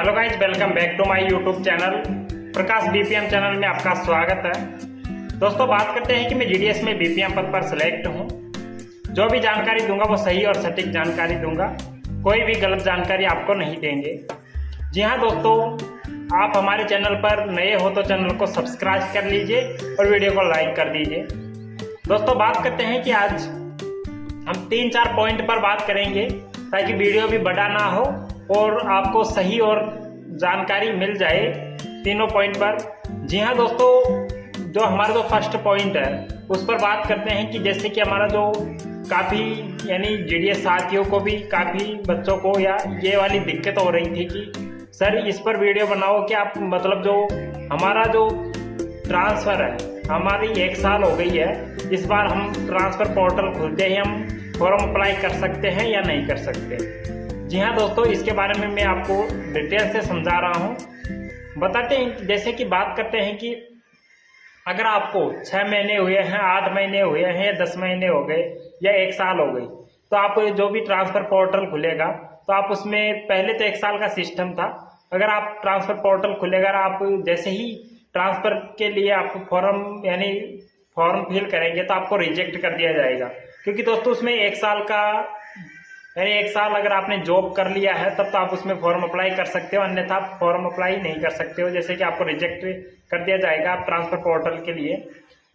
Hello guys, welcome back to my YouTube channel Prakash BPM channel में आपका स्वागत है। दोस्तों, बात करते हैं कि मैं जीडीएस में बीपीएम पद पर सिलेक्ट हूं। जो भी जानकारी दूंगा वो सही और सटीक जानकारी दूंगा, कोई भी गलत जानकारी आपको नहीं देंगे। जी हाँ दोस्तों, आप हमारे चैनल पर नए हो तो चैनल को सब्सक्राइब कर लीजिए और वीडियो को लाइक कर दीजिए। दोस्तों, बात करते हैं कि आज हम 3-4 पॉइंट पर बात करेंगे ताकि वीडियो भी बड़ा ना हो और आपको सही और जानकारी मिल जाए तीनों पॉइंट पर। जी हाँ दोस्तों, जो हमारा जो फर्स्ट पॉइंट है उस पर बात करते हैं कि जैसे कि हमारा जो काफ़ी यानी जीडीएस साथियों को भी काफ़ी बच्चों को या ये वाली दिक्कत हो रही थी कि सर इस पर वीडियो बनाओ कि आप मतलब जो हमारा जो ट्रांसफ़र है हमारी 1 साल हो गई है, इस बार हम ट्रांसफ़र पोर्टल खुलते ही हम फॉर्म अप्लाई कर सकते हैं या नहीं कर सकते। जी हाँ दोस्तों, इसके बारे में मैं आपको डिटेल से समझा रहा हूँ। बताते हैं, जैसे कि बात करते हैं कि अगर आपको 6 महीने हुए हैं, 8 महीने हुए हैं या 10 महीने हो गए या 1 साल हो गई, तो आप जो भी ट्रांसफ़र पोर्टल खुलेगा तो आप उसमें पहले तो 1 साल का सिस्टम था। अगर आप ट्रांसफ़र पोर्टल खुलेगा, आप जैसे ही ट्रांसफ़र के लिए आप फॉर्म फिल करेंगे तो आपको रिजेक्ट कर दिया जाएगा, क्योंकि दोस्तों उसमें 1 साल का 1 साल अगर आपने जॉब कर लिया है तब तो आप उसमें फॉर्म अप्लाई कर सकते हो, अन्यथा आप फॉर्म अप्लाई नहीं कर सकते हो, जैसे कि आपको रिजेक्ट कर दिया जाएगा आप ट्रांसफ़र पोर्टल के लिए।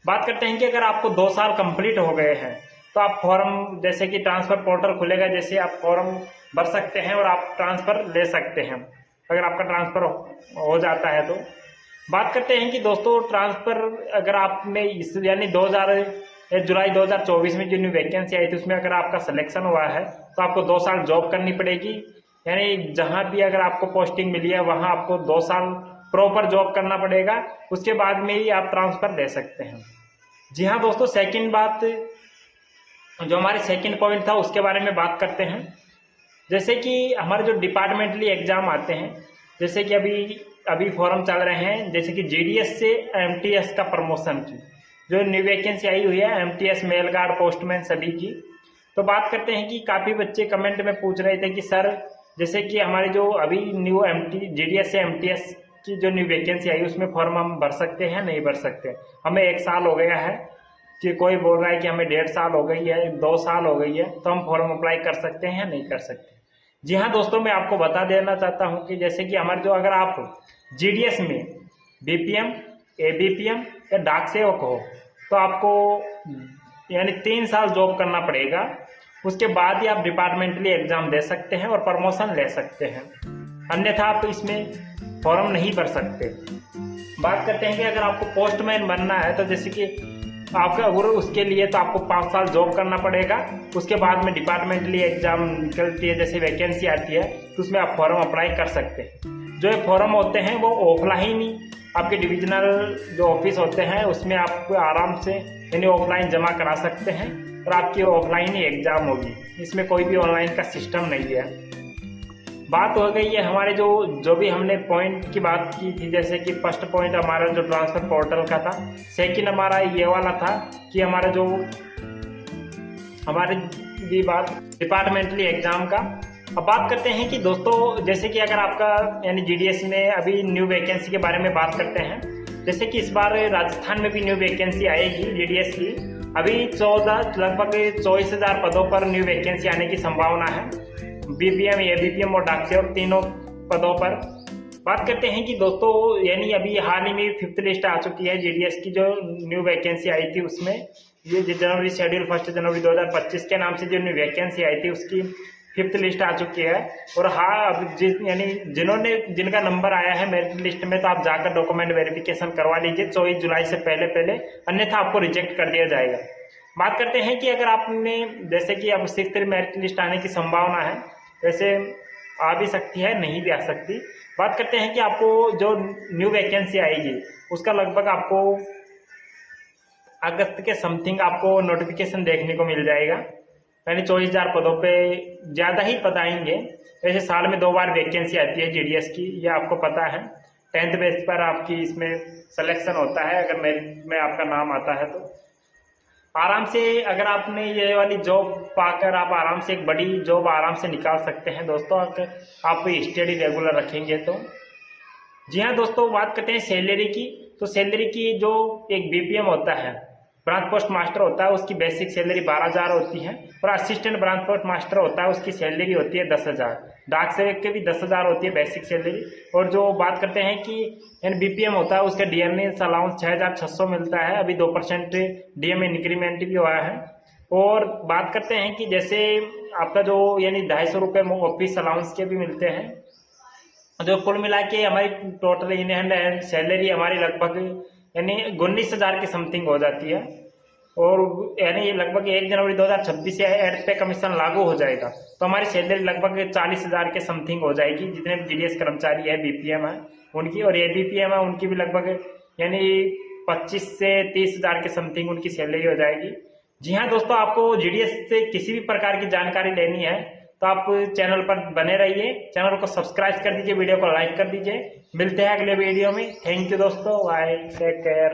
बात करते हैं कि अगर आपको 2 साल कंप्लीट हो गए हैं तो आप फॉर्म जैसे कि ट्रांसफ़र पोर्टल खुलेगा, जैसे आप फॉर्म भर सकते हैं और आप ट्रांसफ़र ले सकते हैं अगर आपका ट्रांसफ़र हो जाता है तो। बात करते हैं कि दोस्तों ट्रांसफ़र अगर आप में इस यानी जुलाई 2024 में जो न्यू वैकेंसी आई थी उसमें अगर आपका सिलेक्शन हुआ है तो आपको 2 साल जॉब करनी पड़ेगी। यानी जहां भी अगर आपको पोस्टिंग मिली है वहां आपको 2 साल प्रॉपर जॉब करना पड़ेगा, उसके बाद में ही आप ट्रांसफ़र ले सकते हैं। जी हाँ दोस्तों, सेकंड बात जो हमारे सेकंड पॉइंट था उसके बारे में बात करते हैं। जैसे कि हमारे जो डिपार्टमेंटली एग्जाम आते हैं, जैसे कि अभी फॉर्म चल रहे हैं, जैसे कि जीडीएस से एमटीएस का प्रमोशन की जो न्यू वैकेंसी आई हुई है, एमटीएस मेल गार्ड पोस्टमैन सभी की। तो बात करते हैं कि काफ़ी बच्चे कमेंट में पूछ रहे थे कि सर जैसे कि हमारी जो अभी न्यू जीडीएस से एमटीएस की जो न्यू वैकेंसी आई उसमें फॉर्म हम भर सकते हैं नहीं भर सकते। हमें 1 साल हो गया है, कि कोई बोल रहा है कि हमें 1.5 साल हो गई है, 2 साल हो गई है, तो हम फॉर्म अप्लाई कर सकते हैं या नहीं कर सकते। जी हाँ दोस्तों, मैं आपको बता देना चाहता हूँ कि जैसे कि हमारे जो अगर आप जीडीएस में बीपीएम, एबीपीएम या डाक सेवक हो तो आपको यानी 3 साल जॉब करना पड़ेगा, उसके बाद ही आप डिपार्टमेंटली एग्जाम दे सकते हैं और प्रमोशन ले सकते हैं, अन्यथा आप इसमें फॉर्म नहीं भर सकते। बात करते हैं कि अगर आपको पोस्टमैन बनना है तो जैसे कि आपका अगर उसके लिए तो आपको 5 साल जॉब करना पड़ेगा, उसके बाद में डिपार्टमेंटली एग्जाम निकलती है, जैसे वैकेंसी आती है तो उसमें आप फॉर्म अप्लाई कर सकते हैं। जो ये फॉर्म होते हैं वो ऑफलाइन ही आपके डिविजनल जो ऑफिस होते हैं उसमें आप आराम से यानी ऑफलाइन जमा करा सकते हैं और आपकी ऑफलाइन ही एग्जाम होगी, इसमें कोई भी ऑनलाइन का सिस्टम नहीं है। बात हो गई है हमारे जो भी हमने पॉइंट की बात की थी, जैसे कि फर्स्ट पॉइंट हमारा जो ट्रांसफ़र पोर्टल का था, सेकंड हमारा ये वाला था कि हमारा जो हमारी भी बात डिपार्टमेंटली एग्जाम का। अब बात करते हैं कि दोस्तों जैसे कि अगर आपका यानी जीडीएस में अभी न्यू वैकेंसी के बारे में बात करते हैं, जैसे कि इस बार राजस्थान में भी न्यू वैकेंसी आएगी जीडीएस की। अभी लगभग 24,000 पदों पर न्यू वैकेंसी आने की संभावना है, बीपीएम, एबीपीएम और डाक सेवक तीनों पदों पर। बात करते हैं कि दोस्तों यानी अभी हाल ही में 5th लिस्ट आ चुकी है जीडीएस की, जो न्यू वैकेंसी आई थी उसमें ये जनवरी शेड्यूल 1 जनवरी 2025 के नाम से जो न्यू वैकेंसी आई थी उसकी 5th लिस्ट आ चुकी है। और हाँ, अब जिनका नंबर आया है मेरिट लिस्ट में तो आप जाकर डॉक्यूमेंट वेरिफिकेशन करवा लीजिए 24 जुलाई से पहले, अन्यथा आपको रिजेक्ट कर दिया जाएगा। बात करते हैं कि अगर आपने जैसे कि अब 6th मेरिट लिस्ट आने की संभावना है, वैसे आ भी सकती है नहीं भी आ सकती। बात करते हैं कि आपको जो न्यू वैकेंसी आएगी उसका लगभग आपको अगस्त के समथिंग आपको नोटिफिकेशन देखने को मिल जाएगा, यानी 24,000 पदों पे ज़्यादा ही पद आएंगे। वैसे साल में 2 बार वैकेंसी आती है जीडीएस की, ये आपको पता है। 10th बेस पर आपकी इसमें सिलेक्शन होता है अगर मेरिट में आपका नाम आता है तो। आराम से अगर आपने ये वाली जॉब पाकर आप आराम से एक बड़ी जॉब आराम से निकाल सकते हैं दोस्तों, अगर आप स्टडी रेगुलर रखेंगे तो। जी हाँ दोस्तों, बात करते हैं सैलरी की। तो सैलरी की जो एक बीपीएम होता है, ब्रांच पोस्ट मास्टर होता है, उसकी बेसिक सैलरी 12,000 होती है और असिस्टेंट ब्रांच पोस्ट मास्टर होता है उसकी सैलरी होती है 10,000। डाक सेवक के भी 10,000 होती है बेसिक सैलरी। और जो बात करते हैं कि बीपीएम होता है उसका डीएमएस अलाउंस 6,600 मिलता है। अभी 2% डीएमए इंक्रीमेंट भी हुआ है। और बात करते हैं कि जैसे आपका जो यानी 250 रुपये ऑफिस अलाउंस के भी मिलते हैं। जो कुल मिला के हमारी टोटल इन हैंड सैलरी हमारी लगभग यानी 19,000 के समथिंग हो जाती है। और यानी लगभग 1 जनवरी 2026 से एड पे कमीशन लागू हो जाएगा तो हमारी सैलरी लगभग 40,000 के समथिंग हो जाएगी। जितने भी जीडीएस कर्मचारी है बीपीएम है उनकी, और एबीपीएम है उनकी भी लगभग यानी 25 से 30,000 के समथिंग उनकी सैलरी हो जाएगी। जी हाँ दोस्तों, आपको जीडीएस से किसी भी प्रकार की जानकारी लेनी है तो आप चैनल पर बने रहिए, चैनल को सब्सक्राइब कर दीजिए, वीडियो को लाइक कर दीजिए। मिलते हैं अगले वीडियो में। थैंक यू दोस्तों, बाय, टेक केयर।